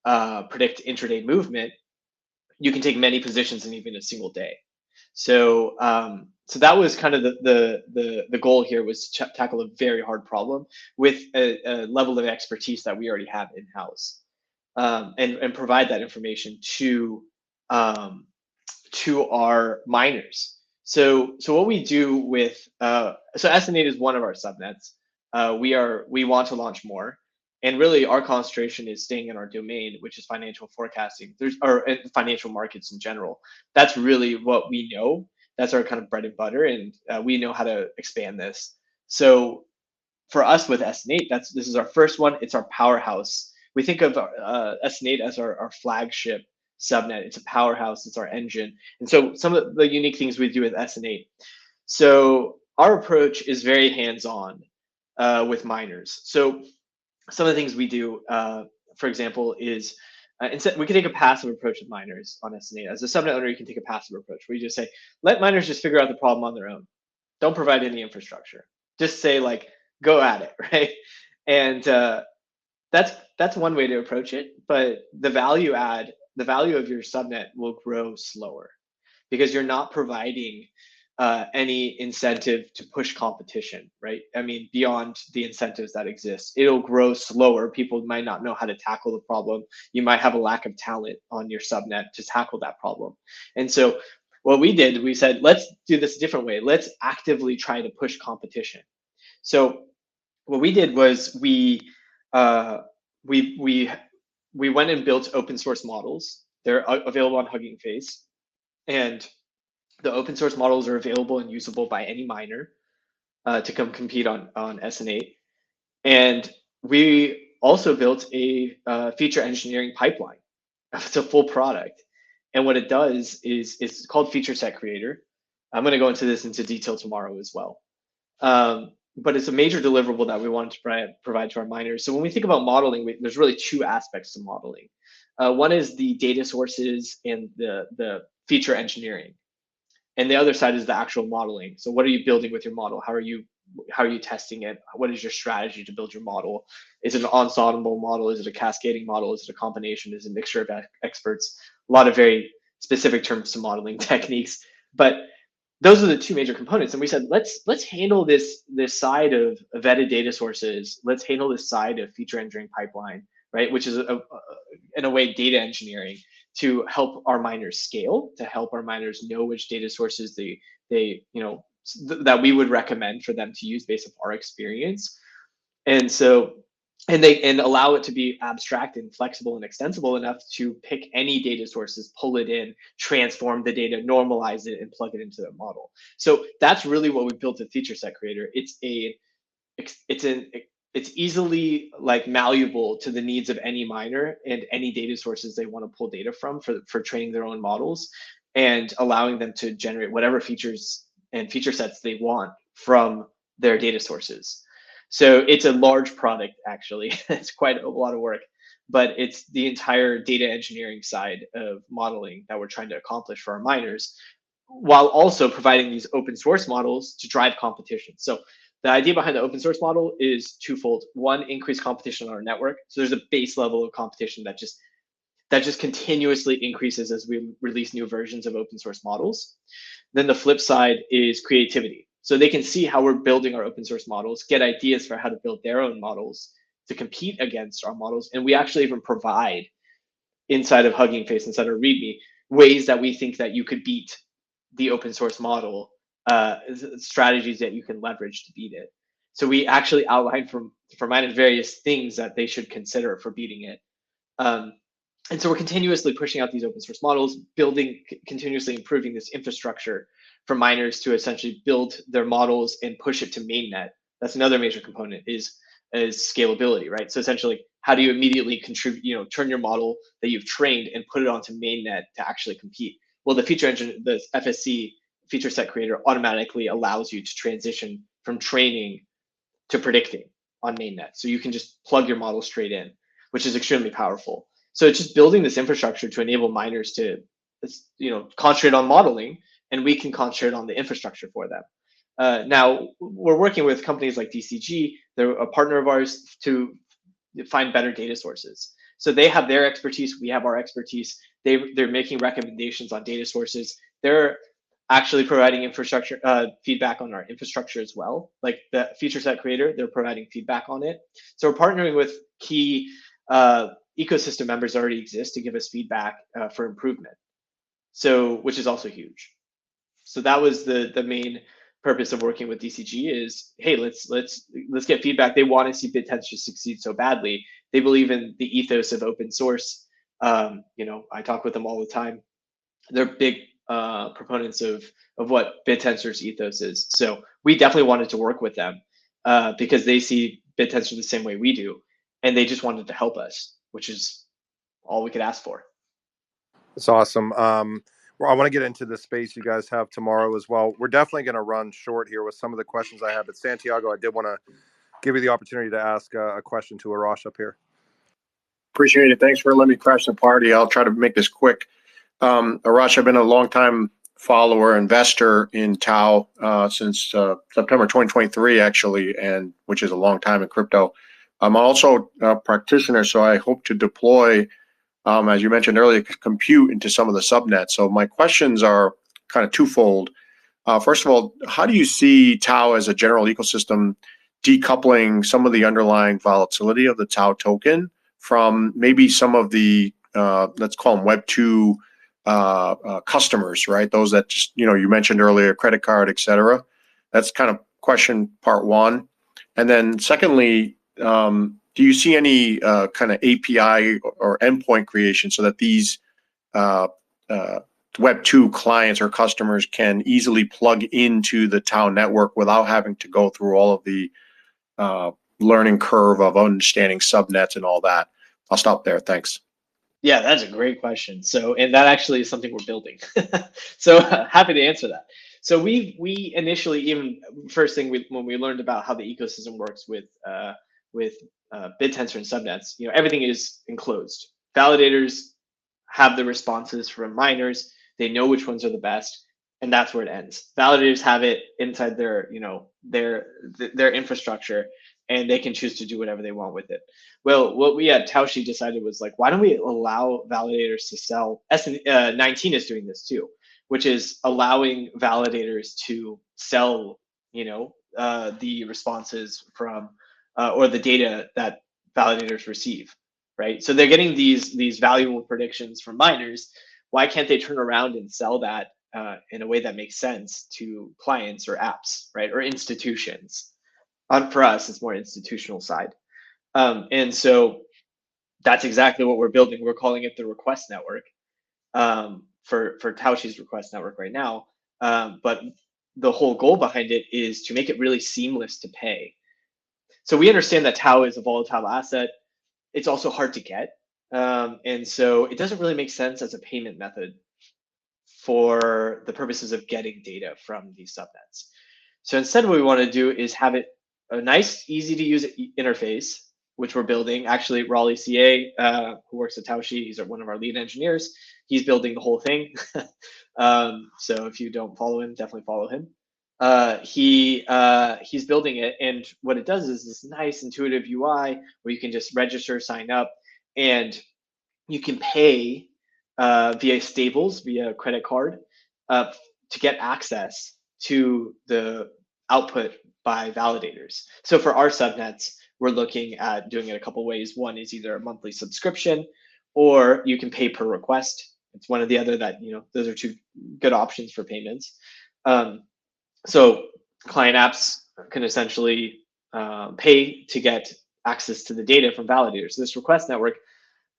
predict intraday movement, you can take many positions in even a single day. So that was kind of the goal here, was to tackle a very hard problem with a level of expertise that we already have in house, and provide that information to our miners. So what we do with so SN8 is one of our subnets. We want to launch more, and really our concentration is staying in our domain, which is financial forecasting. Or financial markets in general. That's really what we know. That's our kind of bread and butter, and we know how to expand this. So for us with SN8, this is our first one. It's our powerhouse. We think of SN8 as our flagship subnet. It's a powerhouse. It's our engine. And so some of the unique things we do with SN8. So our approach is very hands-on with miners. So some of the things we do, for example, is instead we can take a passive approach with miners on SN8. As a subnet owner, you can take a passive approach where you just say, let miners just figure out the problem on their own. Don't provide any infrastructure. Just say, like, go at it, right? And that's one way to approach it. But the value of your subnet will grow slower because you're not providing any incentive to push competition, right? I mean, beyond the incentives that exist, it'll grow slower. People might not know how to tackle the problem. You might have a lack of talent on your subnet to tackle that problem. And so what we did, we said, let's do this a different way. Let's actively try to push competition. So what we did was we went and built open source models. They're available on Hugging Face, and the open source models are available and usable by any miner to come compete on SN8. And we also built a feature engineering pipeline. It's a full product. And what it does is it's called Feature Set Creator. I'm going to go into this into detail tomorrow as well. But it's a major deliverable that we wanted to provide to our miners. So when we think about modeling, there's really two aspects to modeling. One is the data sources and the feature engineering. And the other side is the actual modeling. So what are you building with your model? How are you testing it? What is your strategy to build your model? Is it an ensemble model? Is it a cascading model? Is it a combination? Is it a mixture of experts? A lot of very specific terms to modeling techniques. But those are the two major components. And we said, let's handle this side of vetted data sources. Let's handle this side of feature engineering pipeline, right? Which is in a way data engineering, to help our miners scale, to help our miners know which data sources that we would recommend for them to use based on our experience. And so, and allow it to be abstract and flexible and extensible enough to pick any data sources, pull it in, transform the data, normalize it, and plug it into the model. So that's really what we built with Feature Set Creator. It's easily like malleable to the needs of any miner and any data sources they want to pull data from for training their own models, and allowing them to generate whatever features and feature sets they want from their data sources. So it's a large product, actually. It's quite a lot of work, but it's the entire data engineering side of modeling that we're trying to accomplish for our miners, while also providing these open source models to drive competition. So the idea behind the open source model is twofold. One, increase competition on our network. So there's a base level of competition that just continuously increases as we release new versions of open source models. Then the flip side is creativity. So they can see how we're building our open source models, get ideas for how to build their own models to compete against our models. And we actually even provide inside of Hugging Face, inside of README, ways that we think that you could beat the open source model, strategies that you can leverage to beat it. So we actually outline for miners various things that they should consider for beating it. And so we're continuously pushing out these open source models, continuously improving this infrastructure for miners to essentially build their models and push it to mainnet. That's another major component is scalability, right? So essentially, how do you immediately contribute, turn your model that you've trained and put it onto mainnet to actually compete? Well, the feature engine, the FSC Feature Set Creator, automatically allows you to transition from training to predicting on mainnet. So you can just plug your model straight in, which is extremely powerful. So it's just building this infrastructure to enable miners to, concentrate on modeling, and we can concentrate on the infrastructure for them. Now, we're working with companies like DCG. They're a partner of ours to find better data sources. So they have their expertise. We have our expertise. They're making recommendations on data sources. They're actually providing infrastructure feedback on our infrastructure as well. Like the Feature Set Creator, they're providing feedback on it. So we're partnering with key ecosystem members that already exist to give us feedback for improvement. So, which is also huge. So that was the main purpose of working with DCG is, hey, let's get feedback. They want to see Bitensor succeed so badly. They believe in the ethos of open source. I talk with them all the time. They're big proponents of what Bittensor's ethos is. So we definitely wanted to work with them because they see Bittensor the same way we do, and they just wanted to help us, which is all we could ask for. It's awesome. Well, I want to get into the space you guys have tomorrow as well. We're definitely going to run short here with some of the questions I have. But Santiago, I did want to give you the opportunity to ask a question to Arrash up here. Appreciate it. Thanks for letting me crash the party. I'll try to make this quick. Arrash, I've been a long-time follower, investor in Tau since September 2023, actually, and which is a long time in crypto. I'm also a practitioner, so I hope to deploy, as you mentioned earlier, compute into some of the subnets. So my questions are kind of twofold. First of all, how do you see Tau as a general ecosystem decoupling some of the underlying volatility of the Tau token from maybe some of the, let's call them Web 2 customers, right? Those that just, you mentioned earlier, credit card, et cetera. That's kind of question part one. And then secondly, do you see any kind of API or endpoint creation so that these Web 2 clients or customers can easily plug into the Tau network without having to go through all of the learning curve of understanding subnets and all that? I'll stop there. Thanks. Yeah, that's a great question. So, and that actually is something we're building. So happy to answer that. So we initially, even first thing when we learned about how the ecosystem works with Bittensor and subnets, everything is enclosed. Validators have the responses from miners. They know which ones are the best, and that's where it ends. Validators have it inside their their infrastructure, and they can choose to do whatever they want with it. Well, what we at Taoshi decided was like, why don't we allow validators to sell? 19 is doing this too, which is allowing validators to sell, the responses from or the data that validators receive, right? So they're getting these valuable predictions from miners. Why can't they turn around and sell that in a way that makes sense to clients or apps, right, or institutions? For us, it's more institutional side. And so that's exactly what we're building. We're calling it the request network for Taoshi's request network right now. But the whole goal behind it is to make it really seamless to pay. So we understand that Tau is a volatile asset. It's also hard to get. And so it doesn't really make sense as a payment method for the purposes of getting data from these subnets. So instead, what we want to do is have it a nice, easy to use interface, which we're building. Actually, Raleigh CA, who works at Taoshi, he's one of our lead engineers. He's building the whole thing. So if you don't follow him, definitely follow him. He's building it, and what it does is this nice intuitive UI where you can just register, sign up, and you can pay via stables, via credit card, to get access to the output by validators. So for our subnets, we're looking at doing it a couple ways. One is either a monthly subscription, or you can pay per request. It's one or the other. That those are two good options for payments. So client apps can essentially pay to get access to the data from validators. So this request network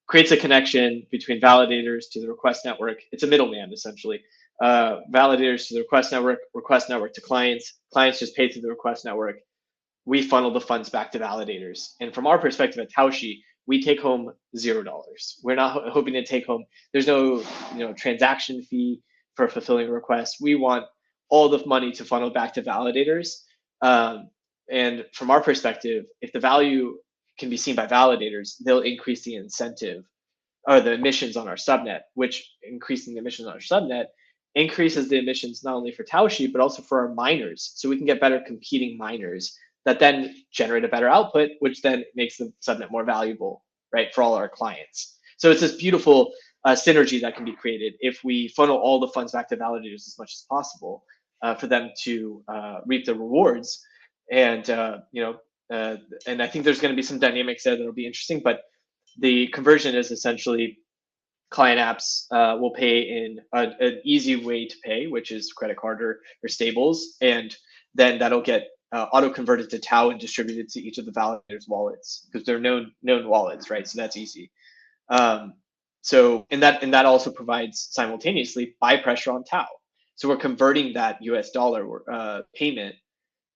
creates a connection between validators to the request network. It's a middleman, essentially. Validators to the request network to clients. Clients just pay through the request network. We funnel the funds back to validators. And from our perspective at Taoshi, we take home $0. We're not hoping to take home, there's no transaction fee for fulfilling a request. We want all the money to funnel back to validators. And from our perspective, if the value can be seen by validators, they'll increase the incentive or the emissions on our subnet, which increasing the emissions on our subnet increases the emissions not only for Taoshi, but also for our miners. So we can get better competing miners that then generate a better output, which then makes the subnet more valuable, right, for all our clients. So it's this beautiful synergy that can be created if we funnel all the funds back to validators as much as possible for them to reap the rewards. And and I think there's going to be some dynamics there that'll be interesting. But the conversion is essentially client apps will pay in an easy way to pay, which is credit card or stables, and then that'll get auto converted to Tau and distributed to each of the validators' wallets because they're known wallets, right? So that's easy. So and that also provides simultaneously buy pressure on Tau. So we're converting that US dollar payment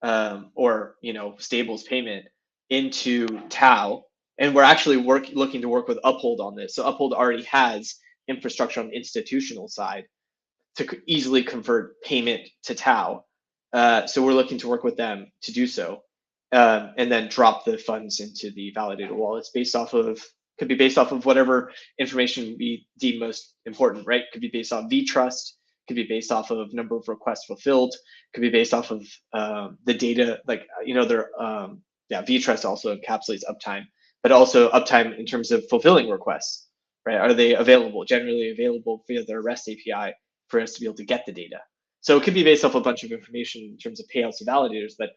or stables payment into Tau, and we're actually looking to work with Uphold on this. So Uphold already has infrastructure on the institutional side to easily convert payment to Tau. So we're looking to work with them to do so, and then drop the funds into the validator wallets could be based off of whatever information we deem most important, right? Could be based on vTrust, could be based off of number of requests fulfilled, could be based off of the data, vTrust also encapsulates uptime, but also uptime in terms of fulfilling requests, right? Are they generally available via their REST API for us to be able to get the data? So it could be based off a bunch of information in terms of payouts to validators, but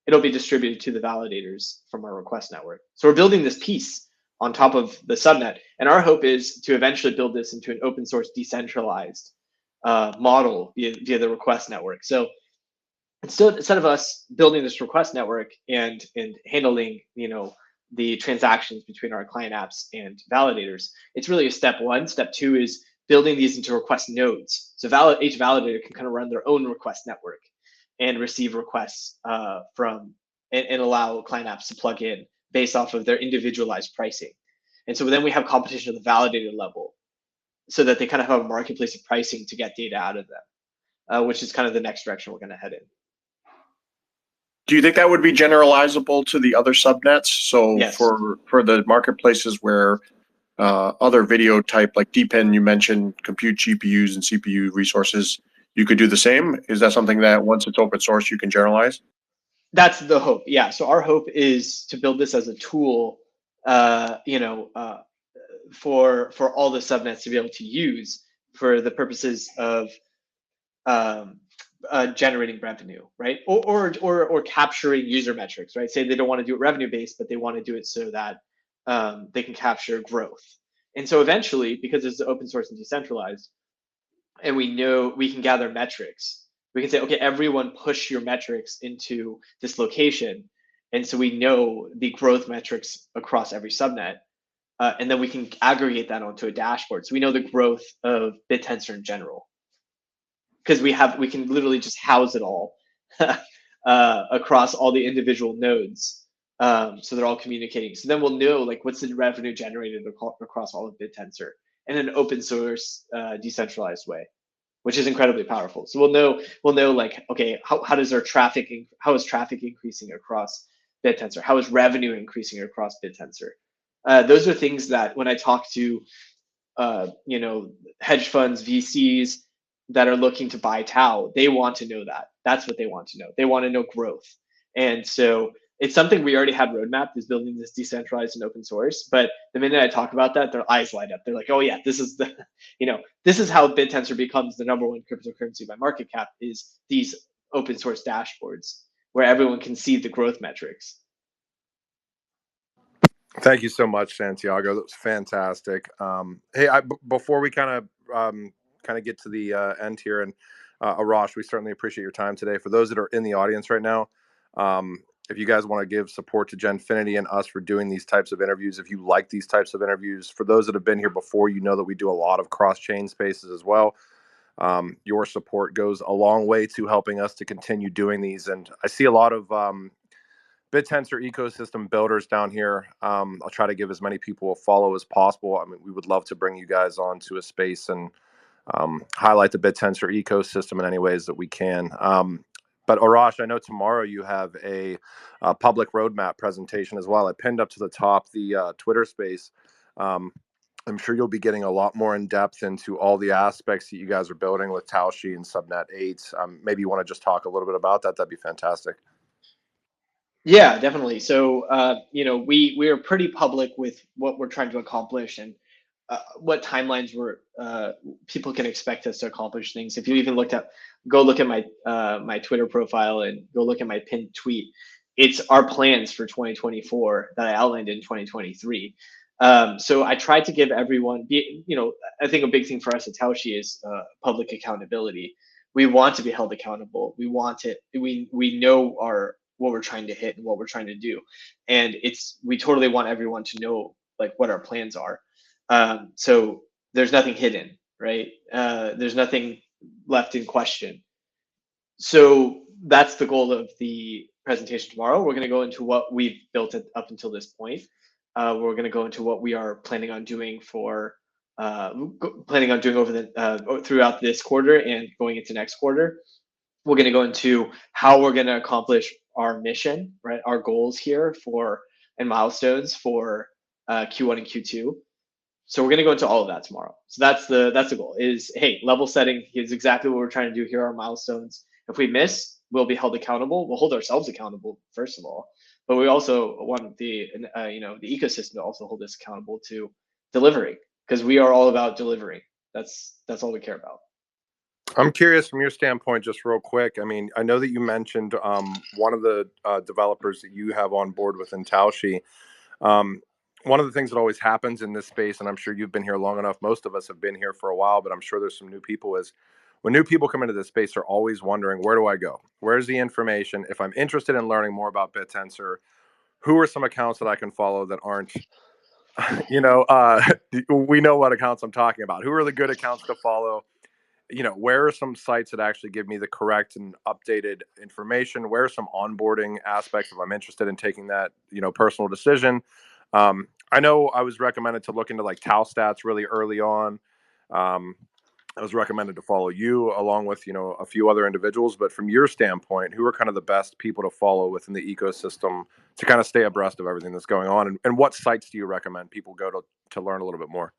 it'll be distributed to the validators from our request network. So we're building this piece on top of the subnet. And our hope is to eventually build this into an open source decentralized model via the request network. So instead of us building this request network and handling, the transactions between our client apps and validators, it's really a step one. Step two is building these into request nodes. So each validator can kind of run their own request network and receive requests from and allow client apps to plug in based off of their individualized pricing. And so then we have competition at the validator level so that they kind of have a marketplace of pricing to get data out of them, which is kind of the next direction we're going to head in. Do you think that would be generalizable to the other subnets? So Yes. for the marketplaces where other video type like DPIN, you mentioned compute GPUs and CPU resources, you could do the same? Is that something that once it's open source, you can generalize? That's the hope. Yeah. So our hope is to build this as a tool, for all the subnets to be able to use for the purposes of generating revenue, right? Or capturing user metrics, right? Say they don't want to do it revenue based, but they want to do it so that they can capture growth. And so eventually, because it's open source and decentralized, and we know we can gather metrics, we can say, okay, everyone push your metrics into this location. And so we know the growth metrics across every subnet. And then we can aggregate that onto a dashboard. So we know the growth of Bittensor in general, because we can literally just house it all across all the individual nodes. So they're all communicating. So then we'll know like what's the revenue generated across all of Bittensor in an open source decentralized way, which is incredibly powerful. So we'll know like, okay, how is traffic increasing across Bittensor? How is revenue increasing across Bittensor? Those are things that when I talk to hedge funds, VCs that are looking to buy Tau, they want to know that. That's what they want to know. They want to know growth. And so it's something we already had roadmap, is building this decentralized and open source. But the minute I talk about that, their eyes light up. They're like, oh yeah, this is this is how Bittensor becomes the #1 cryptocurrency by market cap, is these open source dashboards where everyone can see the growth metrics. Thank you so much, Santiago. That was fantastic. Hey, before we kind of get to the end here, and Arrash, we certainly appreciate your time today. For those that are in the audience right now, if you guys want to give support to Genfinity and us for doing these types of interviews, if you like these types of interviews, for those that have been here before, you know that we do a lot of cross-chain spaces as well. Your support goes a long way to helping us to continue doing these. And I see a lot of Bittensor ecosystem builders down here. I'll try to give as many people a follow as possible. I mean, we would love to bring you guys onto a space and highlight the Bittensor ecosystem in any ways that we can. But Arrash, I know tomorrow you have a public roadmap presentation as well. I pinned up to the top the Twitter space. I'm sure you'll be getting a lot more in depth into all the aspects that you guys are building with Taoshi and Subnet 8. Maybe you want to just talk a little bit about that. That'd be fantastic. Yeah, definitely. So, we are pretty public with what we're trying to accomplish and what timelines people can expect us to accomplish things. If you even go look at my my Twitter profile and go look at my pinned tweet, it's our plans for 2024 that I outlined in 2023. So I tried to give everyone, I think a big thing for us at Taoshi is public accountability. We want to be held accountable. We want it. We know what we're trying to hit and what we're trying to do, and we totally want everyone to know like what our plans are. So there's nothing hidden, right? There's nothing left in question. So that's the goal of the presentation tomorrow. We're going to go into what we've built up until this point. We're going to go into what we are planning on doing over throughout this quarter and going into next quarter. We're going to go into how we're going to accomplish our mission, right? Our goals here and milestones for Q1 and Q2. So we're going to go into all of that tomorrow. So that's the goal, is, hey, level setting is exactly what we're trying to do. Here are our milestones. If we miss, we'll be held accountable. We'll hold ourselves accountable, first of all, but we also want the ecosystem to also hold us accountable to delivering, because we are all about delivering. That's all we care about. I'm curious from your standpoint, just real quick. I mean, I know that you mentioned one of the developers that you have on board within Taoshi. Um, One of the things that always happens in this space, and I'm sure you've been here long enough, most of us have been here for a while, but I'm sure there's some new people, is when new people come into this space, they're always wondering, where do I go? Where's the information? If I'm interested in learning more about Bittensor, who are some accounts that I can follow that aren't, we know what accounts I'm talking about. Who are the good accounts to follow? Where are some sites that actually give me the correct and updated information? Where are some onboarding aspects if I'm interested in taking that, personal decision? I know I was recommended to look into like Tau stats really early on. Um, I was recommended to follow you along with, a few other individuals. But from your standpoint, who are kind of the best people to follow within the ecosystem to kind of stay abreast of everything that's going on? And what sites do you recommend people go to learn a little bit more?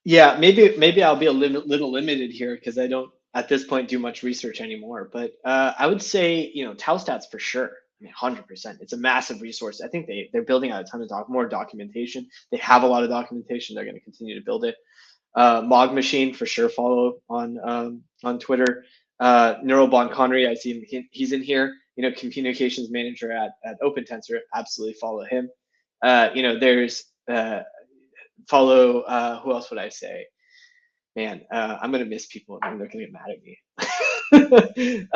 Yeah, maybe I'll be a little limited here because I don't at this point do much research anymore. But I would say Tau stats for sure. I mean, 100%. It's a massive resource. I think they're building out a ton of more documentation. They have a lot of documentation. They're going to continue to build it. Mog Machine for sure. Follow on Twitter. Neural Bon Connery, I see him. He's in here. Communications manager at Opentensor. Absolutely follow him. There's follow. Who else would I say? Man, I'm gonna miss people and they're gonna get mad at me.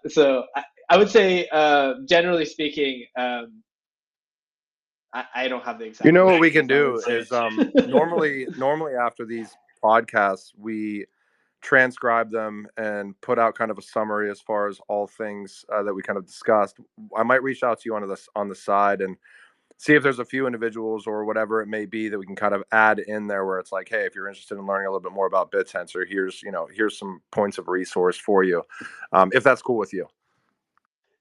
So I would say, generally speaking, I don't have the exact. What we can rankings, I do would say. is normally after these podcasts, we transcribe them and put out kind of a summary as far as all things that we kind of discussed. I might reach out to you on the side and see if there's a few individuals or whatever it may be that we can kind of add in there where it's like, hey, if you're interested in learning a little bit more about Bittensor, here's some points of resource for you, if that's cool with you.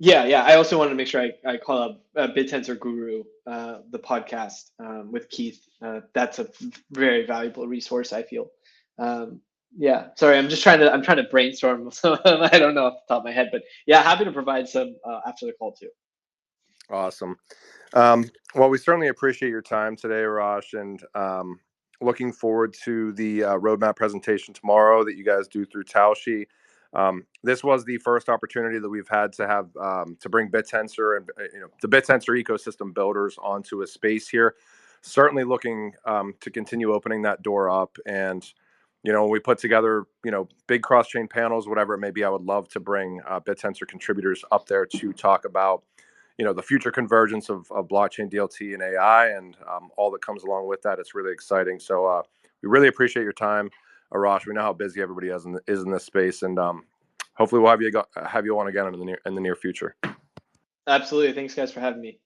Yeah. I also wanted to make sure I call up Bittensor Guru, the podcast with Keith. That's a very valuable resource, I feel. Yeah, sorry, I'm trying to brainstorm, so I don't know off the top of my head, but yeah, happy to provide some after the call too. Awesome. Well, we certainly appreciate your time today, Arrash, and looking forward to the roadmap presentation tomorrow that you guys do through Taoshi. This was the first opportunity that we've had to have to bring Bittensor and the Bittensor ecosystem builders onto a space here. Certainly looking to continue opening that door up, and when we put together big cross-chain panels, whatever it may be, I would love to bring Bittensor contributors up there to talk about the future convergence of blockchain DLT and AI and all that comes along with that. It's really exciting. So we really appreciate your time, Arrash. We know how busy everybody is in this space, and hopefully we'll have you on again in the near future. Absolutely. Thanks, guys, for having me.